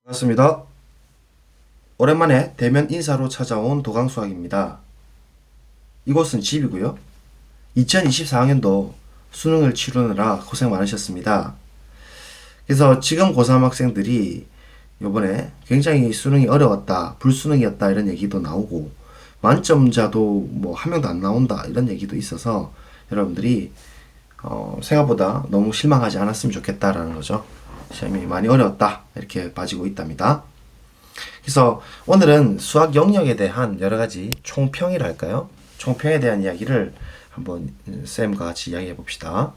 반갑습니다. 오랜만에 대면 인사로 찾아온 도강수학입니다. 이곳은 집이고요. 2024학년도 수능을 치르느라 고생 많으셨습니다. 그래서 지금 고3 학생들이 요번에 굉장히 수능이 어려웠다, 불수능이었다 이런 얘기도 나오고 만점자도 뭐 한 명도 안 나온다 이런 얘기도 있어서 여러분들이 생각보다 너무 실망하지 않았으면 좋겠다라는 거죠. 시험이 많이 어려웠다 이렇게 빠지고 있답니다. 그래서 오늘은 수학 영역에 대한 여러 가지 총평이랄까요? 총평에 대한 이야기를 한번 쌤과 같이 이야기해 봅시다.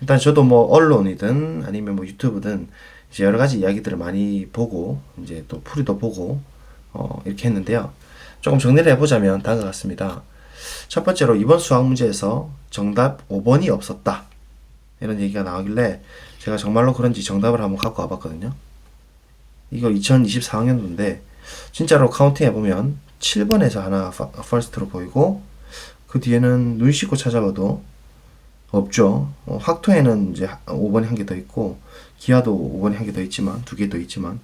일단 저도 뭐 언론이든 아니면 뭐 유튜브든 이제 여러 가지 이야기들을 많이 보고 이제 또 풀이도 보고 이렇게 했는데요. 조금 정리를 해보자면 다음과 같습니다. 첫 번째로 이번 수학 문제에서 정답 5번이 없었다. 이런 얘기가 나오길래 제가 정말로 그런지 정답을 한번 갖고 와봤거든요. 이거 2024학년도인데 진짜로 카운팅 해보면 7번에서 하나 퍼스트로 보이고 그 뒤에는 눈 씻고 찾아봐도 없죠. 확통에는 이제 5번이 한 개 더 있고 기하도 5번이 한 개 더 있지만 두 개 더 있지만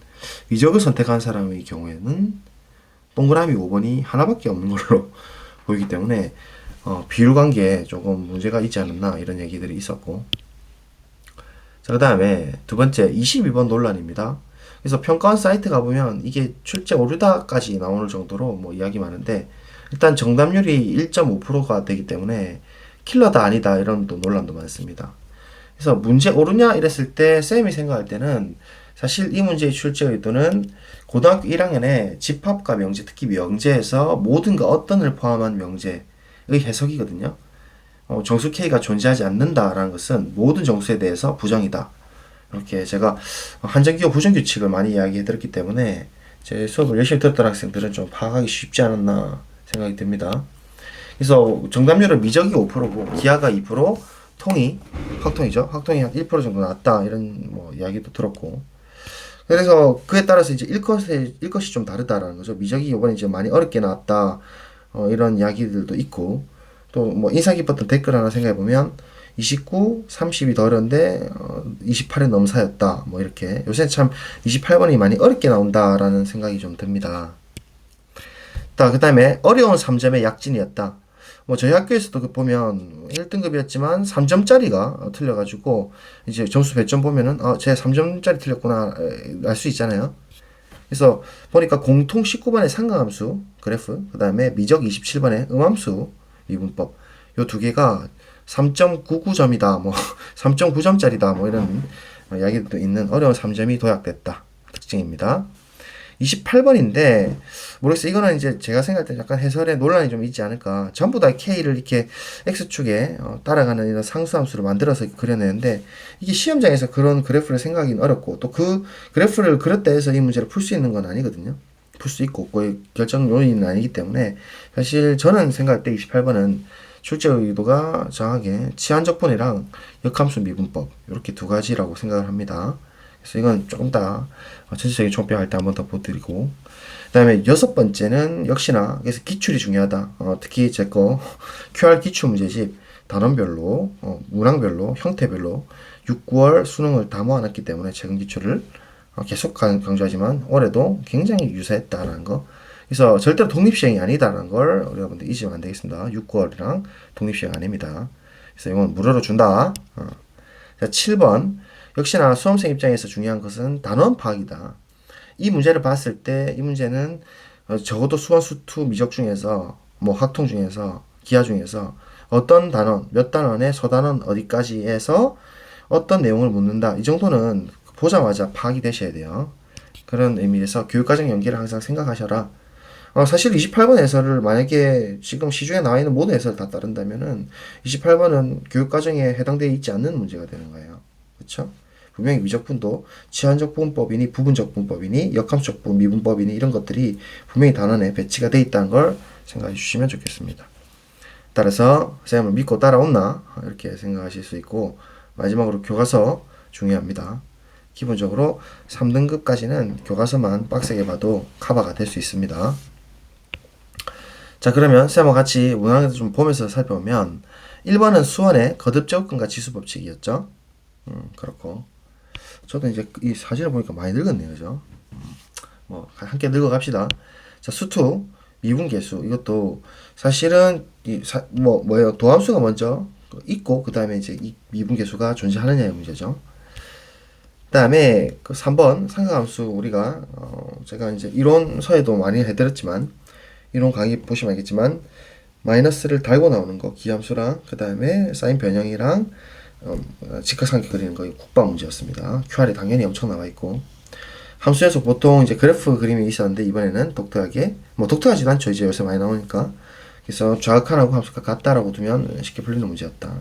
위적을 선택한 사람의 경우에는 동그라미 5번이 하나밖에 없는 걸로 보이기 때문에 비율 관계에 조금 문제가 있지 않았나 이런 얘기들이 있었고, 자, 그 다음에 두 번째 22번 논란입니다. 그래서 평가원 사이트 가보면 이게 출제 오류다까지 나오는 정도로 뭐 이야기 많은데 일단 정답률이 1.5%가 되기 때문에 킬러다 아니다 이런 또 논란도 많습니다. 그래서 문제 오르냐 이랬을 때 쌤이 생각할 때는 사실 이 문제의 출제 의도는 고등학교 1학년에 집합과 명제, 특히 명제에서 모든가 어떤을 포함한 명제의 해석이거든요. 정수 K가 존재하지 않는다라는 것은 모든 정수에 대해서 부정이다. 이렇게 제가 한정기호 부정규칙을 많이 이야기해 드렸기 때문에 제 수업을 열심히 들었던 학생들은 좀 파악하기 쉽지 않았나 생각이 듭니다. 그래서 정답률은 미적이 5%고 기하가 2%, 통이 확통이죠. 확통이 한 1% 정도 나왔다 이런 뭐 이야기도 들었고, 그래서 그에 따라서 이제 일 것이 좀 다르다라는 거죠. 미적이 이번에 이제 많이 어렵게 나왔다 이런 이야기들도 있고, 또 뭐 인상 깊었던 댓글 하나 생각해 보면 29, 30이 더 어려운데 28의 넘사였다. 뭐 이렇게 요새 참 28번이 많이 어렵게 나온다라는 생각이 좀 듭니다. 그 다음에 어려운 3점의 약진이었다. 뭐 저희 학교에서도 보면 1등급이었지만 3점짜리가 틀려가지고 이제 점수 배점 보면은 제 3점짜리 틀렸구나 알 수 있잖아요. 그래서 보니까 공통 19번의 상가함수 그래프, 그 다음에 미적 27번의 음함수 미분법, 요 두 개가 3.99점이다, 뭐 3.9점짜리다, 뭐 이런 이야기도 있는 어려운 3점이 도약됐다 특징입니다. 28번인데 모르겠어요. 이거는 이제 제가 생각할 때 약간 해설에 논란이 좀 있지 않을까. 전부 다 K를 이렇게 X축에 따라가는 이런 상수함수를 만들어서 그려내는데 이게 시험장에서 그런 그래프를 생각하기는 어렵고 또 그 그래프를 그렸다 해서 이 문제를 풀 수 있는 건 아니거든요. 풀 수 있고 거의 결정 요인은 아니기 때문에 사실 저는 생각할 때 28번은 출제 의도가 정확하게 치환적분이랑 역함수 미분법 이렇게 두 가지라고 생각을 합니다. 그래서 이건 조금 더 전체적인 총평할 때 한 번 더 보여드리고, 그 다음에 여섯 번째는 역시나 그래서 기출이 중요하다. 특히 제 거 QR 기출 문제집 단원별로 문항별로 형태별로 6, 9월 수능을 다 모아놨기 때문에 최근 기출을 계속 강조하지만 올해도 굉장히 유사했다라는 거. 그래서 절대로 독립시행이 아니다라는 걸 여러분들 잊으면 안 되겠습니다. 6, 9월이랑 독립시행 아닙니다. 그래서 이건 무료로 준다. 자, 7번. 역시나 수험생 입장에서 중요한 것은 단원 파악이다. 이 문제를 봤을 때 이 문제는 적어도 수원 수투 미적 중에서 뭐 학통 중에서 기하 중에서 어떤 단원, 몇 단원의 소단원 어디까지 해서 어떤 내용을 묻는다. 이 정도는 보자마자 파악이 되셔야 돼요. 그런 의미에서 교육과정 연계를 항상 생각하셔라. 사실 28번 해설을 만약에 지금 시중에 나와 있는 모든 해설을 다 따른다면은 28번은 교육과정에 해당되어 있지 않는 문제가 되는 거예요. 그렇죠? 분명히 미적분도 치환적분법이니 부분적분법이니 역함수적분 미분법이니 이런 것들이 분명히 단원에 배치가 되어 있다는 걸 생각해 주시면 좋겠습니다. 따라서 쌤을 믿고 따라온나 이렇게 생각하실 수 있고, 마지막으로 교과서 중요합니다. 기본적으로 3등급까지는 교과서만 빡세게 봐도 커버가 될 수 있습니다. 자, 그러면 쌤과 같이 문항에서 좀 보면서 살펴보면 1번은 수원의 거듭제곱근과 지수법칙이었죠. 그렇고 저도 이제 이 사진을 보니까 많이 늙었네요, 그죠? 뭐 함께 늙어갑시다. 자, 수투 미분계수 이것도 사실은 뭐예요? 도함수가 먼저 있고 그 다음에 이제 이 미분계수가 존재하느냐의 문제죠. 그 다음에 그 3번 상가함수 우리가 제가 이제 이론서에도 많이 해드렸지만 이론 강의 보시면 알겠지만 마이너스를 달고 나오는 거 기함수랑 그 다음에 사인 변형이랑 직각삼각 그리는 거 국밥 문제였습니다. QR에 당연히 엄청 나와 있고 함수에서 보통 이제 그래프 그림이 있었는데 이번에는 독특하게 뭐 독특하지도 않죠. 이제 요새 많이 나오니까 그래서 좌극한하고 함수가 같다라고 두면 쉽게 풀리는 문제였다.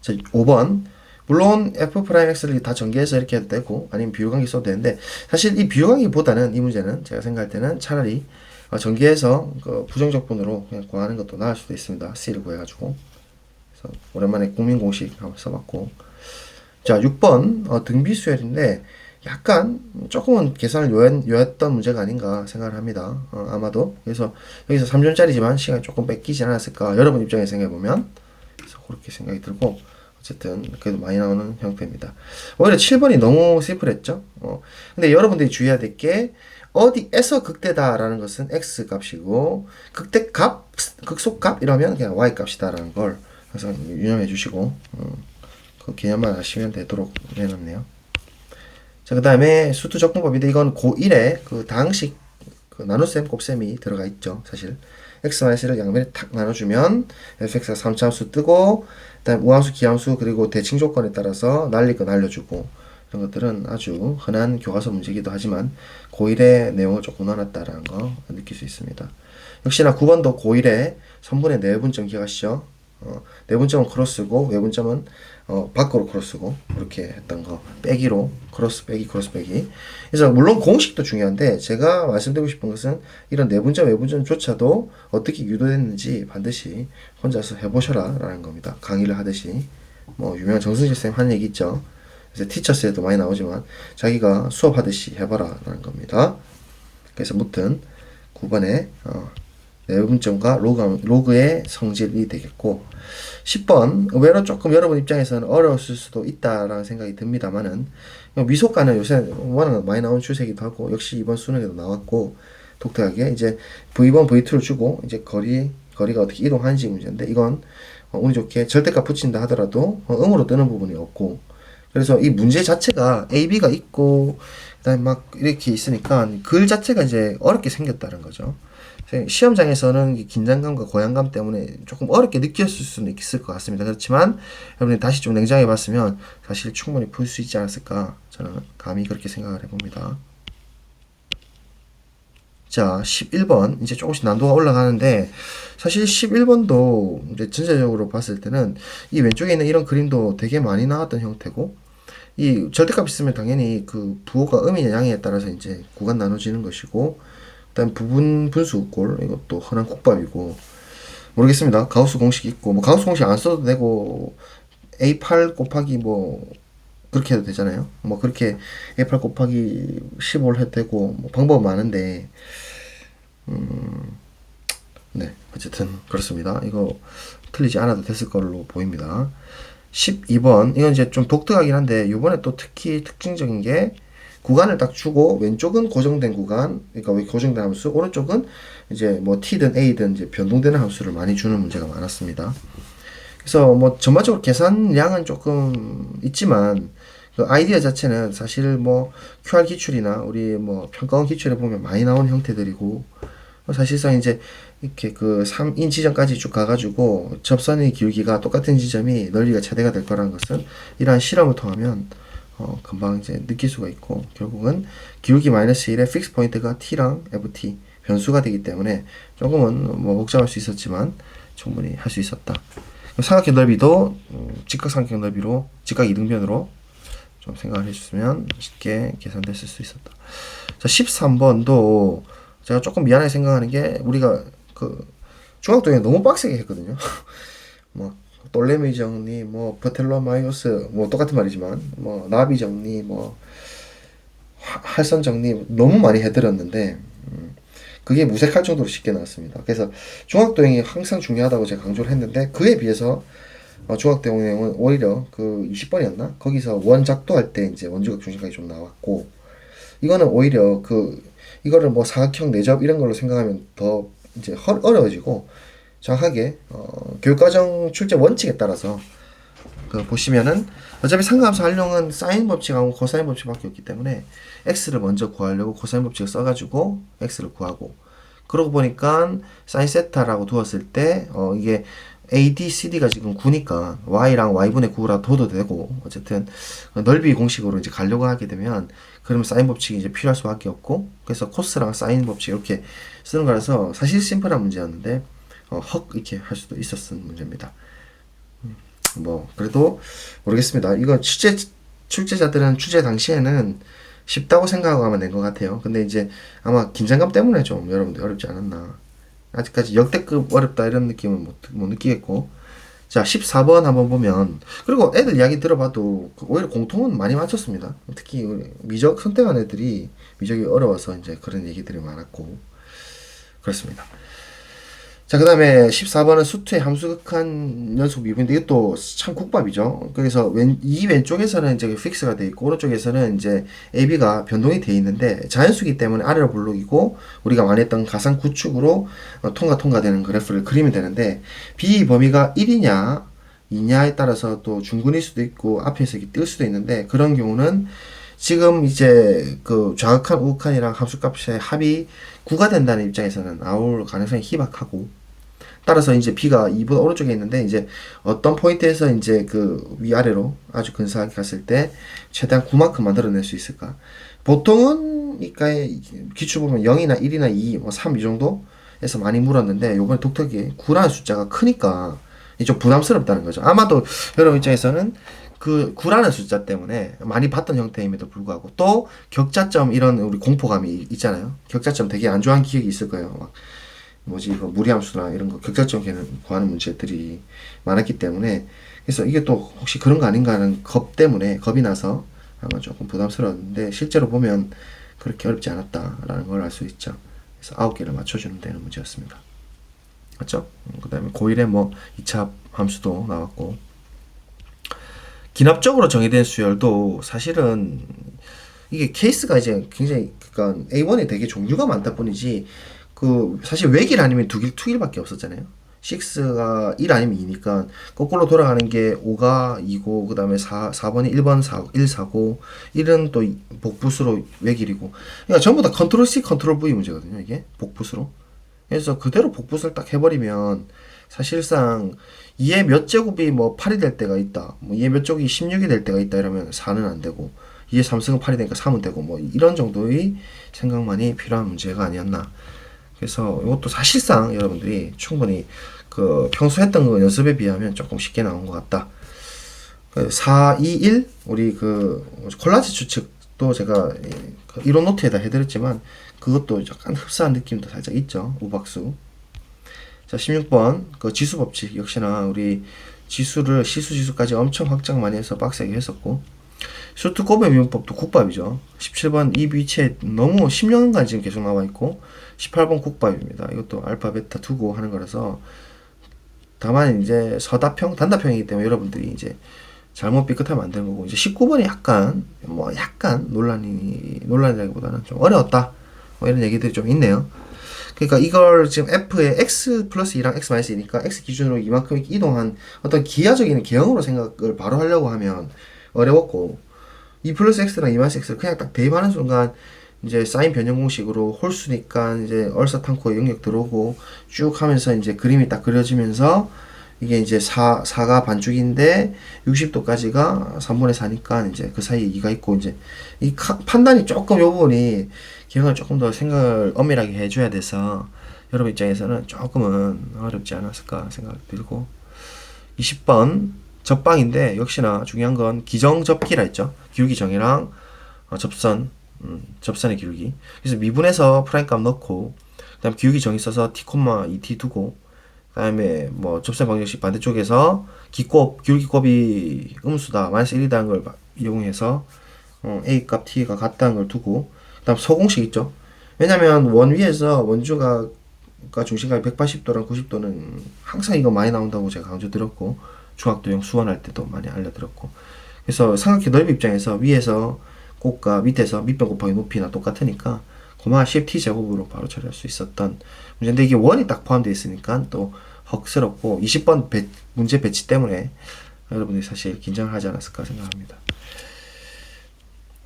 자, 5번 물론 f'x를 다 전개해서 이렇게 해도 되고 아니면 비율관계 써도 되는데 사실 이 비율관계보다는 이 문제는 제가 생각할 때는 차라리 전개해서 그 부정적분으로 그냥 구하는 것도 나을 수도 있습니다. C를 구해가지고 그래서 오랜만에 국민공식 한번 써봤고 자 6번 등비수열인데 약간 조금은 계산을 요했던 문제가 아닌가 생각을 합니다. 아마도 그래서 여기서 3점짜리지만 시간이 조금 뺏기지 않았을까 여러분 입장에서 생각해보면 그래서 그렇게 생각이 들고 어쨌든 그래도 많이 나오는 형태입니다. 오히려 7번이 너무 심플했죠. 근데 여러분들이 주의해야 될 게 어디에서 극대다라는 것은 x 값이고 극대값, 극소값 이러면 그냥 y 값이다라는 걸 항상 유념해 주시고 그 개념만 아시면 되도록 해놨네요. 자, 그 다음에 수투 적분법인데 이건 고1에 그 다항식 그 나눗셈 곱셈이 들어가 있죠. 사실 x-를 양면에 탁 나눠주면 fx가 3차함수 뜨고 그다음 우함수, 기함수 그리고 대칭 조건에 따라서 날릴 거 날려주고 이런 것들은 아주 흔한 교과서 문제이기도 하지만 고1의 내용을 조금 나눴다라는 거 느낄 수 있습니다. 역시나 9번도 고1에 선분의 내분점 기억하시죠? 내분점은 크로스고 외분점은 밖으로 크로스고 그렇게 했던 거 빼기로 크로스 빼기 크로스 빼기. 그래서 물론 공식도 중요한데 제가 말씀드리고 싶은 것은 이런 내분점 외분점조차도 어떻게 유도됐는지 반드시 혼자서 해보셔라 라는 겁니다. 강의를 하듯이 뭐 유명한 정승실 쌤 한 얘기 있죠. 그래서 티처스에도 많이 나오지만 자기가 수업하듯이 해봐라 라는 겁니다. 그래서 무튼 9번에 내분점과 로그의 성질이 되겠고 10번 의외로 조금 여러분 입장에서는 어려웠을 수도 있다라는 생각이 듭니다만은 미속가는 요새 워낙 많이 나온 추세이기도 하고 역시 이번 수능에도 나왔고 독특하게 이제 V1, V2를 주고 이제 거리가 어떻게 이동하는지 문제인데 이건 운이 좋게 절대값 붙인다 하더라도 음으로 뜨는 부분이 없고 그래서 이 문제 자체가 A, B가 있고 그다음에 막 이렇게 있으니까 글 자체가 이제 어렵게 생겼다는 거죠. 시험장에서는 긴장감과 고양감 때문에 조금 어렵게 느꼈을 수는 있을 것 같습니다. 그렇지만 여러분이 다시 좀 냉정해 봤으면 사실 충분히 풀 수 있지 않았을까 저는 감히 그렇게 생각을 해봅니다. 자 11번 이제 조금씩 난도가 올라가는데 사실 11번도 이제 전체적으로 봤을 때는 이 왼쪽에 있는 이런 그림도 되게 많이 나왔던 형태고 이 절대값 있으면 당연히 그 부호가 음이냐 양에 따라서 이제 구간 나눠지는 것이고 그다음 부분 분수꼴 이것도 흔한 국밥이고 모르겠습니다. 가우스 공식 있고 뭐 가우스 공식 안 써도 되고 A8 곱하기 뭐 그렇게 해도 되잖아요. 뭐 그렇게 A8 곱하기 15를 해도 되고 뭐 방법은 많은데 네 어쨌든 그렇습니다. 이거 틀리지 않아도 됐을 걸로 보입니다. 12번 이건 이제 좀 독특하긴 한데 이번에 또 특히 특징적인 게 구간을 딱 주고 왼쪽은 고정된 구간 그러니까 고정된 함수 오른쪽은 이제 뭐 t든 a든 이제 변동되는 함수를 많이 주는 문제가 많았습니다. 그래서 뭐 전반적으로 계산량은 조금 있지만 그 아이디어 자체는 사실 뭐 QR 기출이나 우리 뭐 평가원 기출에 보면 많이 나온 형태들이고 사실상 이제 이렇게 그 3인 지점까지 쭉 가가지고 접선의 기울기가 똑같은 지점이 넓이가 최대가 될 거라는 것은 이러한 실험을 통하면 금방 이제 느낄 수가 있고 결국은 기울기 마이너스 1의 픽스 포인트가 t랑 ft 변수가 되기 때문에 조금은 뭐 복잡할 수 있었지만 충분히 할 수 있었다. 삼각형 넓이도 직각삼각형 넓이로 직각 이등변으로 좀 생각을 해줬으면 쉽게 계산됐을 수 있었다. 자 13번도 제가 조금 미안하게 생각하는 게 우리가 그 중학도에 너무 빡세게 했거든요. 뭐 돌레미 정리, 뭐 버텔로마이오스, 뭐 똑같은 말이지만 뭐 나비 정리, 뭐 할선 정리 너무 많이 해드렸는데 그게 무색할 정도로 쉽게 나왔습니다. 그래서 중학도형이 항상 중요하다고 제가 강조를 했는데 그에 비해서 중학도형은 오히려 그 20번이었나 거기서 원작도 할 때 이제 원주각 중심각이 좀 나왔고 이거는 오히려 이거를 뭐 사각형 내접 이런 걸로 생각하면 더 이제 어려워지고, 정확하게 교육과정 출제 원칙에 따라서 보시면은 어차피 상관함수 활용은 사인 법칙하고 코사인 법칙밖에 없기 때문에 x를 먼저 구하려고 코사인 법칙을 써가지고 x를 구하고, 그러고 보니까 사인 세타라고 두었을 때 이게 AD, CD가 지금 9니까 Y랑 Y분의 9라 둬도 되고, 어쨌든 넓이 공식으로 이제 가려고 하게 되면 그러면 사인 법칙이 이제 필요할 수밖에 없고, 그래서 코스랑 사인 법칙 이렇게 쓰는 거라서 사실 심플한 문제였는데 헉 이렇게 할 수도 있었던 문제입니다. 뭐 그래도 모르겠습니다. 이거 출제자들은 출제 당시에는 쉽다고 생각하고 하면 된 것 같아요. 근데 이제 아마 긴장감 때문에 좀 여러분들 어렵지 않았나. 아직까지 역대급 어렵다 이런 느낌은 못 느끼겠고. 자, 14번 한번 보면, 그리고 애들 이야기 들어봐도 오히려 공통은 많이 맞췄습니다. 특히 미적 선택한 애들이 미적이 어려워서 이제 그런 얘기들이 많았고 그렇습니다. 자, 그 다음에 14번은 수투의 함수극한 연속 미분인데 이것도 참 국밥이죠. 그래서 이 왼쪽에서는 이제 픽스가 돼 있고 오른쪽에서는 이제 AB가 변동이 돼 있는데 자연수기 때문에 아래로 블록이고 우리가 많이 했던 가상 구축으로 통과되는 그래프를 그리면 되는데, B 범위가 1이냐 2냐에 따라서 또 중근일 수도 있고 앞에서 이렇게 뜰 수도 있는데, 그런 경우는 지금 이제 좌극한 우극한이랑 함수값의 합이 9가 된다는 입장에서는 나올 가능성이 희박하고, 따라서 이제 B가 2보다 오른쪽에 있는데 이제 어떤 포인트에서 이제 위아래로 아주 근사하게 갔을 때 최대한 9만큼 만들어낼 수 있을까. 보통은 이까의 기출 보면 0이나 1이나 2, 뭐 3 이 정도에서 많이 물었는데 요번에 독특하게 9라는 숫자가 크니까 좀 부담스럽다는 거죠. 아마도 여러분 입장에서는 9라는 숫자 때문에 많이 봤던 형태임에도 불구하고 또 격자점 이런 우리 공포감이 있잖아요. 격자점 되게 안 좋아하는 기억이 있을 거예요. 막 이거 무리함수나 이런 거 격자점 구하는 문제들이 많았기 때문에, 그래서 이게 또 혹시 그런 거 아닌가 하는 겁이 나서 아마 조금 부담스러웠는데 실제로 보면 그렇게 어렵지 않았다라는 걸 알 수 있죠. 그래서 9개를 맞춰주는 되는 문제였습니다. 맞죠? 그 다음에 고1에 뭐 2차 함수도 나왔고, 기납적으로 정의된 수열도 사실은 이게 케이스가 이제 굉장히, 그러니까 A1이 되게 종류가 많다 뿐이지 사실 외길 아니면 투길밖에 없었잖아요. 6가 1 아니면 2니까 거꾸로 돌아가는 게 5가 2고 그 다음에 4번이 1번 1 4고 1은 또 복부수로 외길이고, 그러니까 전부 다 컨트롤 C 컨트롤 V 문제거든요. 이게 복부수로. 그래서 그대로 복부수를 딱 해버리면 사실상 2의 몇 제곱이 뭐 8이 될 때가 있다, 뭐 2의 몇 제곱이 16이 될 때가 있다 이러면 4는 안 되고 2의 3승은 8이 되니까 3은 되고, 뭐 이런 정도의 생각만이 필요한 문제가 아니었나. 그래서 이것도 사실상 여러분들이 충분히 평소 했던 거 연습에 비하면 조금 쉽게 나온 것 같다. 4, 2, 1 우리 콜라지 추측도 제가 이론 노트에다 해드렸지만 그것도 약간 흡사한 느낌도 살짝 있죠. 우박수. 자, 16번 지수 법칙 역시나 우리 지수를 시수지수까지 엄청 확장 많이 해서 빡세게 했었고, 슈트 곱의 미분법도 국밥이죠. 17번 이 위치에 너무 10년간 지금 계속 나와 있고, 18번 국밥입니다. 이것도 알파 베타 두고 하는 거라서, 다만 이제 서다평 단다평이기 때문에 여러분들이 이제 잘못 삐끗하면 안 되는 거고, 이제 19번이 약간 논란이라기보다는 좀 어려웠다, 뭐 이런 얘기들이 좀 있네요. 그러니까 이걸 지금 F에 X 플러스 2랑 X 마이너스 2니까 X 기준으로 이만큼 이동한 어떤 기하적인 개형으로 생각을 바로 하려고 하면 어려웠고, 2 플러스 X랑 2 마이너스 X를 그냥 딱 대입하는 순간 이제 사인 변형 공식으로 홀수니까 이제 얼사탄코에 영역 들어오고 쭉 하면서 이제 그림이 딱 그려지면서 이게 이제 4가 반죽인데 60도까지가 3분의 4니까 이제 그 사이에 2가 있고, 이제 이 판단이 조금 요 부분이 기억을 조금 더 생각을 엄밀하게 해줘야 돼서 여러분 입장에서는 조금은 어렵지 않았을까 생각 들고, 20번 접방인데 역시나 중요한 건 기정접기라 했죠. 기울기 정의랑 접선의 기울기. 그래서 미분해서 프라임 값 넣고, 그 다음 기울기 정의 써서 t, 2t 두고, 그 다음에 뭐 접선 방정식 반대쪽에서 기울기 곱이 음수다 마이너스 1이라는 걸 이용해서 a 값 t가 같다는 걸 두고, 그 다음 소공식 있죠. 왜냐면 원 위에서 원주가 중심각이 180도랑 90도는 항상 이거 많이 나온다고 제가 강조 드렸고, 중학도형 수원할 때도 많이 알려드렸고, 그래서 삼각형 넓이 입장에서 위에서 곱과 밑에서 밑변 곱하기 높이나 똑같으니까 고마 Shift 제곱으로 바로 처리할 수 있었던 문제인데 이게 원이 딱 포함되어 있으니까 또 헉스럽고 20번 문제 배치 때문에 여러분들이 사실 긴장을 하지 않았을까 생각합니다.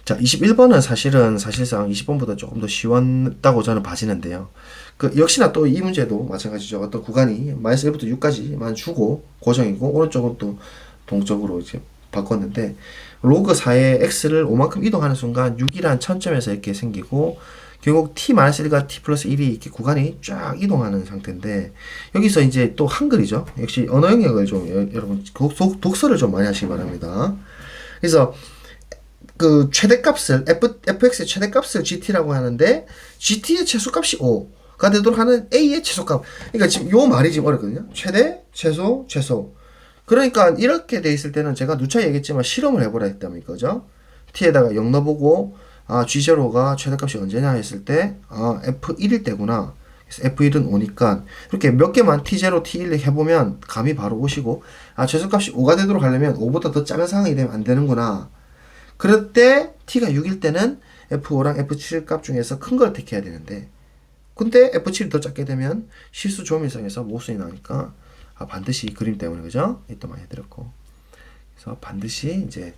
자, 21번은 사실상 20번보다 조금 더 쉬웠다고 저는 봐지는데요. 역시나 또 이 문제도 마찬가지죠. 어떤 구간이 마이너스 1부터 6까지만 주고 고정이고, 오른쪽은 또 동적으로 이제 바꿨는데, 로그 4의 x를 5만큼 이동하는 순간 6이란 천점에서 이렇게 생기고, 결국 t-1과 t 플러스 1이 이렇게 구간이 쫙 이동하는 상태인데, 여기서 이제 또 한글이죠. 역시 언어 영역을 좀, 여러분, 독서를 좀 많이 하시기 바랍니다. 그래서, 최대값을, fx의 최대값을 gt라고 하는데, gt의 최소값이 5가 되도록 하는 a의 최소값. 그러니까 지금 요 말이 지금 어렵거든요. 최대, 최소, 최소. 그러니까 이렇게 돼 있을 때는 제가 누차 얘기했지만 실험을 해보라 했다면 이거죠. t에다가 0 넣어보고, g0가 최대값이 언제냐 했을 때, f1일 때구나. 그래서 f1은 5니까, 이렇게 몇 개만 t0, t1 해보면 감이 바로 오시고, 최소값이 5가 되도록 하려면 5보다 더 작은 상황이 되면 안 되는구나. 그럴 때 t가 6일 때는 f5랑 f7 값 중에서 큰 걸 택해야 되는데, 근데 f7이 더 작게 되면 실수 조밀성에서 모순이 나니까 반드시 그림 때문에, 그죠? 또 많이 해드렸고, 그래서 반드시 이제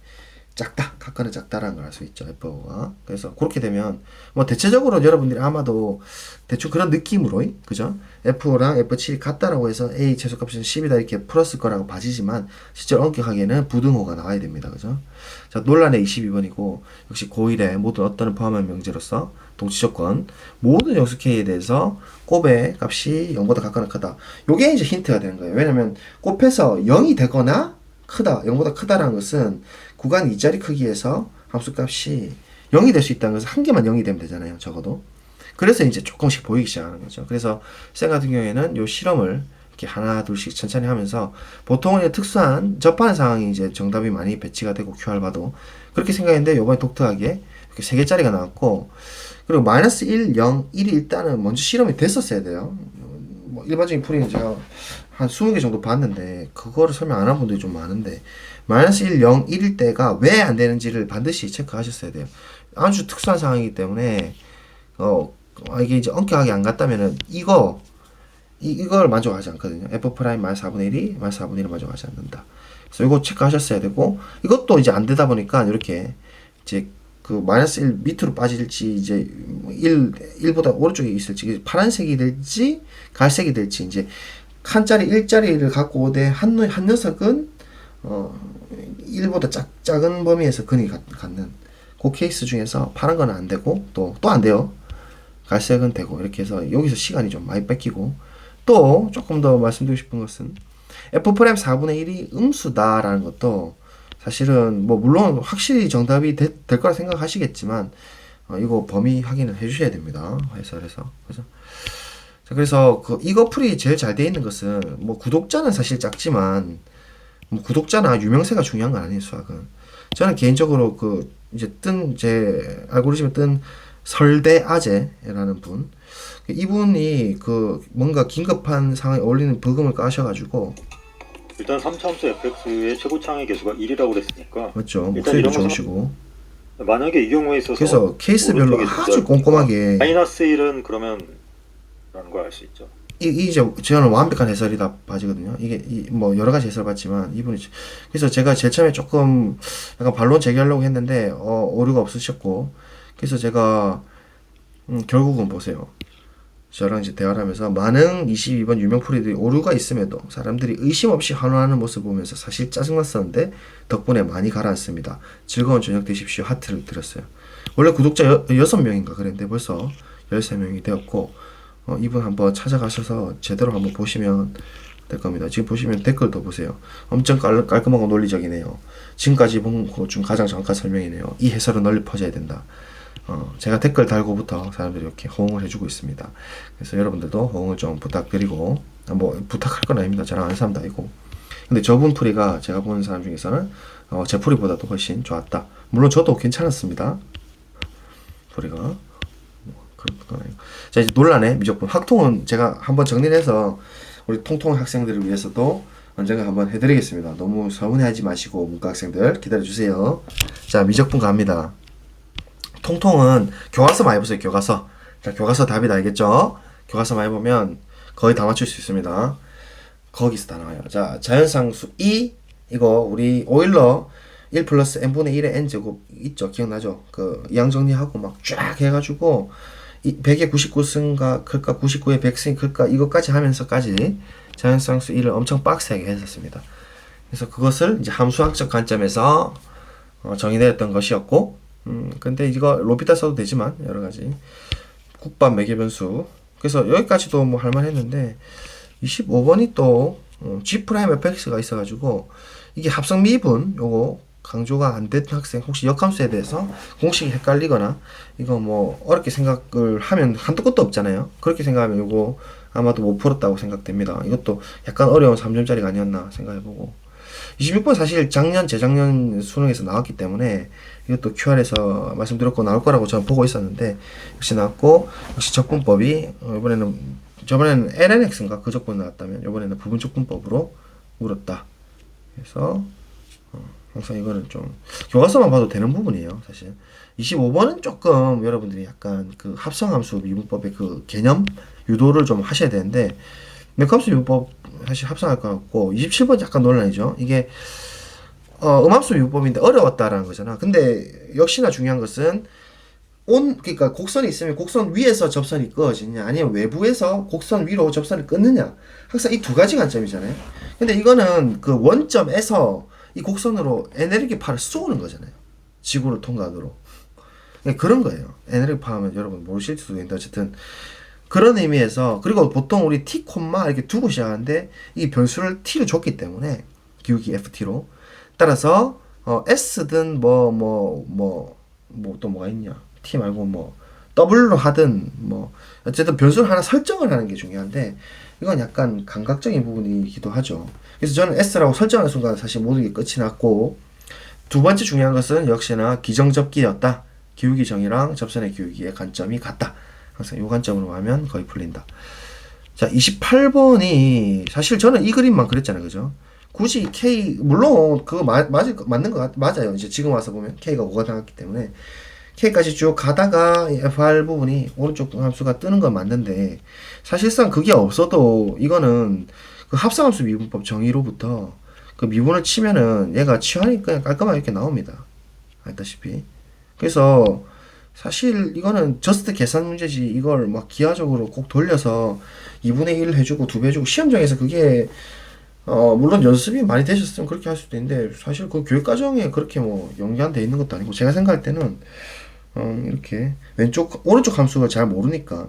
작다, 각각은 작다라는 걸 알 수 있죠, f5가. 그래서 그렇게 되면 뭐 대체적으로 여러분들이 아마도 대충 그런 느낌으로, 그죠? f5랑 f7이 같다라고 해서 a 최소값은 10이다 이렇게 풀었을 거라고 봐지지만 실제로 엄격하게는 부등호가 나와야 됩니다, 그죠? 자, 논란의 22번이고, 역시 고1의 모든 어떤 포함한 명제로서 동치조건 모든 영수 k에 대해서 곱의 값이 0보다 같거나 크다. 요게 이제 힌트가 되는 거예요. 왜냐면 곱해서 0이 되거나 크다, 0보다 크다라는 것은 구간 2자리 크기에서 함수값이 0이 될 수 있다는 것은 한 개만 0이 되면 되잖아요, 적어도. 그래서 이제 조금씩 보이기 시작하는 거죠. 그래서 쌤 같은 경우에는 요 실험을 이렇게 하나 둘씩 천천히 하면서, 보통은 특수한 접하는 상황이 이제 정답이 많이 배치가 되고 QR 봐도 그렇게 생각했는데, 요번에 독특하게 이렇게 3개짜리가 나왔고, 그리고 마이너스 1, 0, 1이 일단은 먼저 실험이 됐었어야 돼요. 뭐 일반적인 풀이는 제가 한 20개 정도 봤는데 그거를 설명 안 한 분들이 좀 많은데, 마이너스 1, 0, 1일 때가 왜 안 되는지를 반드시 체크하셨어야 돼요. 아주 특수한 상황이기 때문에 이게 이제 엄격하게 안 갔다면은 이걸 만족하지 않거든요. f 프라임 마이너스 4분의 1이 마이너스 4분의 1을 만족하지 않는다. 그래서 이거 체크하셨어야 되고, 이것도 이제 안 되다 보니까 이렇게 이제 마이너스 1 밑으로 빠질지, 이제 1보다 오른쪽에 있을지, 파란색이 될지 갈색이 될지, 이제 칸짜리 1짜리를 갖고 오되 한 녀석은 1보다 작은 범위에서 근이 갖는 그 케이스 중에서 파란 건 안 되고, 또 안 돼요. 갈색은 되고, 이렇게 해서 여기서 시간이 좀 많이 뺏기고, 또 조금 더 말씀드리고 싶은 것은 f 프라임 4분의 1이 음수다라는 것도 사실은 뭐 물론 확실히 정답이 될 거라 생각하시겠지만, 이거 범위 확인을 해주셔야 됩니다, 해설에서. 그죠? 자, 그래서 이거 풀이 제일 잘 돼 있는 것은, 뭐 구독자는 사실 작지만 뭐 구독자나 유명세가 중요한 건 아니에요, 수학은. 저는 개인적으로 이제 제 알고리즘에 뜬 설대아재라는 분, 이분이 뭔가 긴급한 상황에 어울리는 버금을 까셔가지고, 일단 3차 함수 fx의 최고창의 개수가 1이라고 그랬으니까, 맞죠? 목소리도 좋으시고. 만약에 이 경우에 있어서 그래서 케이스별로 아주 꼼꼼하게 마이너스 1은 그러면 라는 걸 알 수 있죠. 이제 저는 완벽한 해설이다 봐지거든요. 이게 뭐 여러 가지 해설 봤지만 이분이, 그래서 제가 제일 처음에 조금 약간 반론 제기하려고 했는데 오류가 없으셨고, 그래서 제가 결국은 보세요. 저랑 이제 대화를 하면서 많은 22번 유명풀이들이 오류가 있음에도 사람들이 의심 없이 환호하는 모습을 보면서 사실 짜증났었는데 덕분에 많이 가라앉습니다. 즐거운 저녁 되십시오. 하트를 드렸어요. 원래 구독자 6명인가 그랬는데 벌써 13명이 되었고, 이분 한번 찾아가셔서 제대로 한번 보시면 될 겁니다. 지금 보시면 댓글도 보세요. 엄청 깔끔하고 논리적이네요. 지금까지 본 것 중 가장 정확한 설명이네요. 이 해설은 널리 퍼져야 된다. 제가 댓글 달고부터 사람들이 이렇게 호응을 해주고 있습니다. 그래서 여러분들도 호응을 좀 부탁드리고, 뭐 부탁할 건 아닙니다. 저랑 아는 사람도 아니고. 근데 저분 풀이가 제가 보는 사람 중에서는 제 풀이보다도 훨씬 좋았다. 물론 저도 괜찮았습니다. 풀이가 그런 건 아니고. 자, 이제 논란의 미적분 확통은 제가 한번 정리를 해서 우리 통통 학생들을 위해서도 언젠가 한번 해드리겠습니다. 너무 서운해하지 마시고 문과 학생들 기다려주세요. 자, 미적분 갑니다. 통통은 교과서 많이 보세요. 교과서. 자, 교과서 답이 나겠죠? 교과서 많이 보면 거의 다 맞출 수 있습니다. 거기서 다 나와요. 자, 자연상수 2 이거 우리 오일러 1 플러스 n분의 1의 n제곱 있죠? 기억나죠? 그 이항 정리하고 막 쫙 해가지고 100에 99승가 클까 99에 100승이 클까 이것까지 하면서까지 자연상수 1을 엄청 빡세게 했었습니다. 그래서 그것을 이제 함수학적 관점에서 정의되었던 것이었고, 근데 이거 로피타 써도 되지만 여러 가지 국밥 매개변수. 그래서 여기까지도 뭐 할만했는데 25번이 또 G 프라임 fx가 있어가지고 이게 합성 미분 요거 강조가 안 된 학생 혹시 역함수에 대해서 공식이 헷갈리거나 이거 뭐 어렵게 생각을 하면 한도 끝도 없잖아요. 그렇게 생각하면 요거 아마도 못 풀었다고 생각됩니다. 이것도 약간 어려운 3점짜리가 아니었나 생각해보고 26번 사실 작년 재작년 수능에서 나왔기 때문에 이것도 QR에서 말씀드렸고 나올 거라고 저는 보고 있었는데 역시 나왔고 역시 적분법이 저번에는 LNX인가 그 적분 나왔다면 이번에는 부분적분법으로 물었다. 그래서 항상 이거는 좀 교과서만 봐도 되는 부분이에요. 사실 25번은 조금 여러분들이 약간 그 합성함수 미분법의 그 개념 유도를 좀 하셔야 되는데 맥함수 미분법 사실 합성할 것 같고 27번 약간 논란이죠. 이게 음함수 미분법인데 어려웠다라는 거잖아. 근데 역시나 중요한 것은 그러니까 곡선이 있으면 곡선 위에서 접선이 그어지냐 아니면 외부에서 곡선 위로 접선을 끊느냐 항상 이 두 가지 관점이잖아요. 근데 이거는 그 원점에서 이 곡선으로 에너지파를 쏘는 거잖아요. 지구를 통과하도록. 그런 거예요. 에너지파하면 여러분 모르실 수도 있는데 어쨌든 그런 의미에서 그리고 보통 우리 t, 이렇게 두고 시작하는데 이 변수를 t로 줬기 때문에 기울기 ft로 따라서 s든 또 뭐가 있냐 t 말고 뭐 w로 하든 뭐 어쨌든 변수를 하나 설정을 하는 게 중요한데 이건 약간 감각적인 부분이기도 하죠. 그래서 저는 s라고 설정하는 순간 사실 모든 게 끝이 났고 두 번째 중요한 것은 역시나 기정접기였다. 기울기 정의랑 접선의 기울기의 관점이 같다. 항상 이 관점으로 하면 거의 풀린다. 자, 28번이 사실 저는 이 그림만 그랬잖아요. 그죠? 굳이 K 물론 그거 맞는 거 맞아요. 이제 지금 와서 보면 K가 5가 나왔기 때문에 K까지 쭉 가다가 FR 부분이 오른쪽 함수가 뜨는 건 맞는데 사실상 그게 없어도 이거는 그 합성함수 미분법 정의로부터 그 미분을 치면은 얘가 치환이 그냥 깔끔하게 이렇게 나옵니다. 알다시피. 그래서 사실 이거는 저스트 계산 문제지 이걸 막 기하적으로 꼭 돌려서 2분의 1 해주고 2배 해주고 시험장에서 그게 물론 연습이 많이 되셨으면 그렇게 할 수도 있는데 사실 그 교육과정에 그렇게 뭐 연계돼 있는 것도 아니고 제가 생각할 때는 이렇게 오른쪽 함수를 잘 모르니까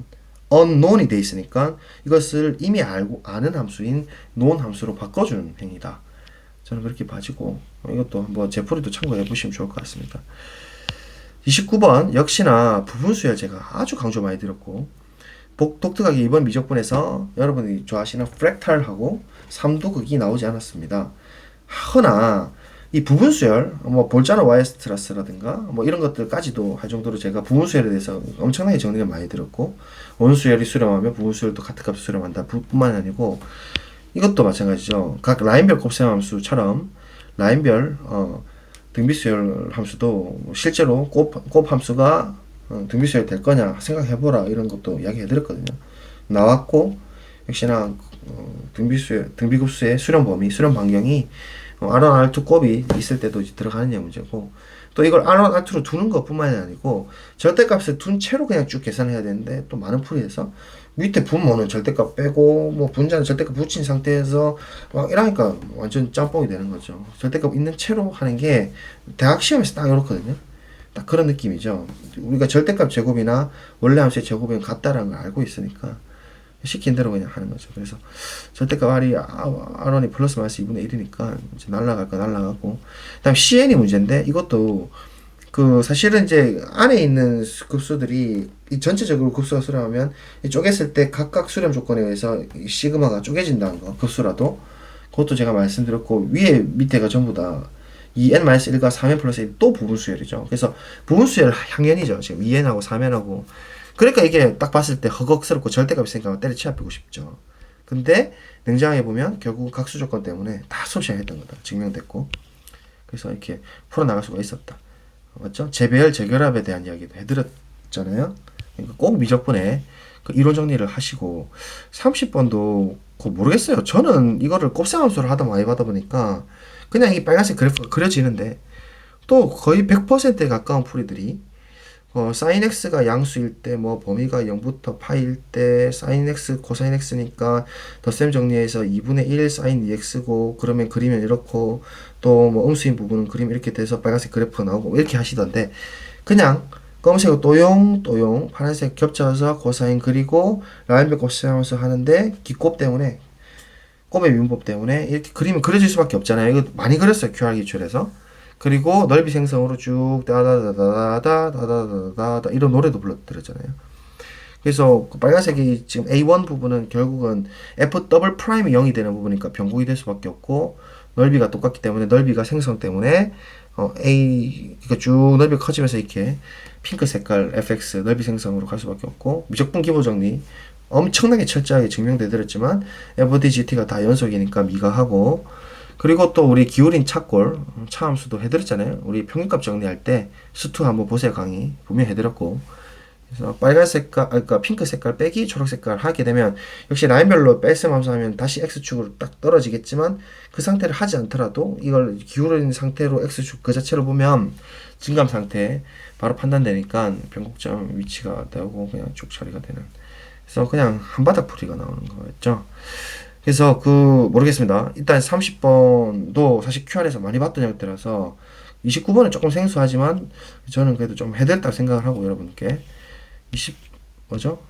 unknown이 돼 있으니까 이것을 이미 아는 함수인 known 함수로 바꿔주는 행위다. 저는 그렇게 봐지고 이것도 뭐 제풀이도 참고해 보시면 좋을 것 같습니다. 29번 역시나 부분수열 제가 아주 강조 많이 드렸고 독특하게 이번 미적분에서 여러분이 좋아하시는 프랙탈하고 삼두극이 나오지 않았습니다. 허나 이 부분수열 뭐 볼자노 와이어스트라스라든가 뭐 이런 것들까지도 할 정도로 제가 부분수열에 대해서 엄청나게 정리를 많이 드렸고 원수열이 수렴하면 부분수열도 같은 값을 수렴한다 뿐만 아니고 이것도 마찬가지죠. 각 라인별 곱셈함수처럼 라인별 등비수열 함수도 실제로 곱 함수가 등비수열 될 거냐 생각해보라 이런 것도 이야기해드렸거든요. 나왔고 역시나 등비급수의 수렴 범위, 수렴 반경이 R1, R2 곱이 있을 때도 들어가느냐 문제고 또 이걸 R1, R2로 두는 것뿐만이 아니고 절대값을 둔 채로 그냥 쭉 계산해야 되는데 또 많은 풀이에서 밑에 분모는 절대값 빼고 뭐 분자는 절대값 붙인 상태에서 막 이러니까 완전 짬뽕이 되는 거죠. 절대값 있는 채로 하는 게 대학 시험에서 딱 이렇거든요. 딱 그런 느낌이죠. 우리가 절대값 제곱이나 원래 함수의 제곱은 같다라는 걸 알고 있으니까 시킨 대로 그냥 하는 거죠. 그래서 절대값 R1이 플러스 마이너스 2분의 1이니까 이제 날라갈 거 날라가고 그다음 CN이 문제인데 이것도 그 사실은 이제 안에 있는 급수들이 이 전체적으로 급수가 수렴하면 쪼갰을 때 각각 수렴 조건에 의해서 시그마가 쪼개진다는 거 급수라도 그것도 제가 말씀드렸고 위에 밑에가 전부 다 2n-1과 3n 플러스 1 또 부분수열이죠. 그래서 부분수열 향연이죠. 지금 2n하고 3n하고 그러니까 이게 딱 봤을 때 허걱스럽고 절대값이 있으니까 때려치워보고 싶죠. 근데 냉정하게 보면 결국 각수 조건 때문에 다 수업 시작했던 거다. 증명됐고 그래서 이렇게 풀어나갈 수가 있었다. 맞죠? 재배열, 재결합에 대한 이야기도 해드렸잖아요. 그러니까 꼭 미적분에 그 이론 정리를 하시고 30번도 모르겠어요. 저는 이거를 곱셈함수를 하다 많이 받아 보니까 그냥 이 빨간색 그래프가 그려지는데 또 거의 100%에 가까운 풀이들이 사인 x가 양수일 때 뭐 범위가 0부터 파일 때 사인 x 코사인 x니까 덧셈 정리해서 2분의 1 사인 2x고 그러면 그리면 이렇고 또 뭐 음수인 부분은 그리면 이렇게 돼서 빨간색 그래프가 나오고 이렇게 하시던데 그냥 검은색으로 또용 파란색 겹쳐서 코사인 그리고 라인별 곱셈하면서 하는데 기곱 때문에 곱의 미분법 때문에 이렇게 그리면 그려질 수밖에 없잖아요. 이거 많이 그렸어요. QR 기출에서. 그리고 넓이 생성으로 쭉 다다다다다다다다다 이런 노래도 불러드렸잖아요. 그래서 그 빨간색이 지금 A1 부분은 결국은 F 더블 프라임이 0이 되는 부분이니까 변곡이 될 수밖에 없고 넓이가 똑같기 때문에 넓이가 생성 때문에 A 그러니까 쭉 넓이가 커지면서 이렇게 핑크 색깔 fx 넓이 생성으로 갈 수밖에 없고 미적분 기본 정리 엄청나게 철저하게 증명되드렸지만 FDGT가 다 연속이니까 미가하고 그리고 또 우리 기울인 차골 차함수도 해드렸잖아요. 우리 평균값 정리할 때 수투 한번 보세요. 강의 분명히 해드렸고 그래서 빨간 색깔 그러니까 핑크 색깔 빼기 초록 색깔 하게 되면 역시 라인별로 뺄셈 함수하면 다시 x축으로 딱 떨어지겠지만 그 상태를 하지 않더라도 이걸 기울인 상태로 x축 그 자체로 보면 증감 상태 바로 판단되니까 변곡점 위치가 나오고 그냥 쭉 처리가 되는 그래서 그냥 한바닥 풀이가 나오는 거였죠. 그래서 모르겠습니다. 일단 30번도 사실 QR에서 많이 봤던 형태라서 29번은 조금 생소하지만 저는 그래도 좀 해드렸다고 생각을 하고 여러분께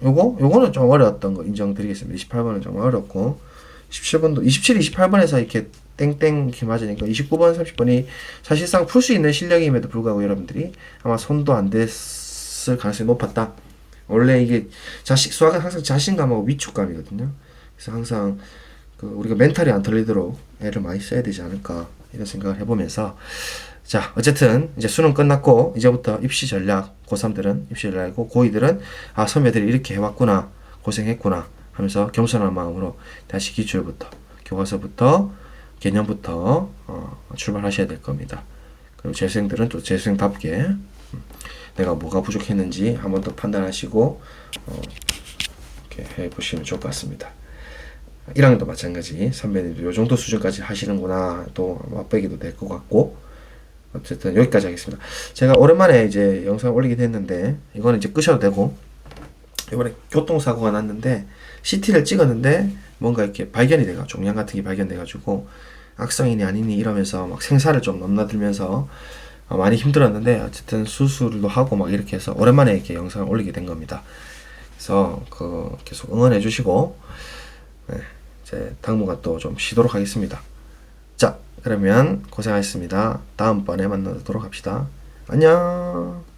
요거는 좀 어려웠던 거 인정드리겠습니다. 28번은 좀 어렵고 27번도 27, 28번에서 이렇게 땡땡 이렇게 맞으니까 29번, 30번이 사실상 풀 수 있는 실력임에도 불구하고 여러분들이 아마 손도 안 댔을 가능성이 높았다. 원래 이게 수학은 항상 자신감하고 위축감이거든요. 그래서 항상 우리가 멘탈이 안 털리도록 애를 많이 써야 되지 않을까 이런 생각을 해보면서 자 어쨌든 이제 수능 끝났고 이제부터 입시 전략 고3들은 입시 전략이고 고2들은 아 선배들이 이렇게 해왔구나 고생했구나 하면서 겸손한 마음으로 다시 기출부터 교과서부터 개념부터 출발하셔야 될 겁니다. 그리고 재수생들은 또 재수생답게 내가 뭐가 부족했는지 한번 더 판단하시고 이렇게 해보시면 좋을 것 같습니다. 1학년도 마찬가지 선배님도 요 정도 수준까지 하시는구나 또 맛보기도 될 것 같고 어쨌든 여기까지 하겠습니다. 제가 오랜만에 이제 영상 올리긴 했는데 이거는 이제 끄셔도 되고 이번에 교통사고가 났는데 CT를 찍었는데 뭔가 이렇게 발견이 돼가 종양 같은 게 발견돼가지고 악성이니 아니니 이러면서 막 생사를 좀 넘나들면서 많이 힘들었는데 어쨌든 수술도 하고 막 이렇게 해서 오랜만에 이렇게 영상을 올리게 된 겁니다. 그래서 계속 응원해 주시고 네, 이제 당분간 또 좀 쉬도록 하겠습니다. 자 그러면 고생하셨습니다. 다음번에 만나도록 합시다. 안녕.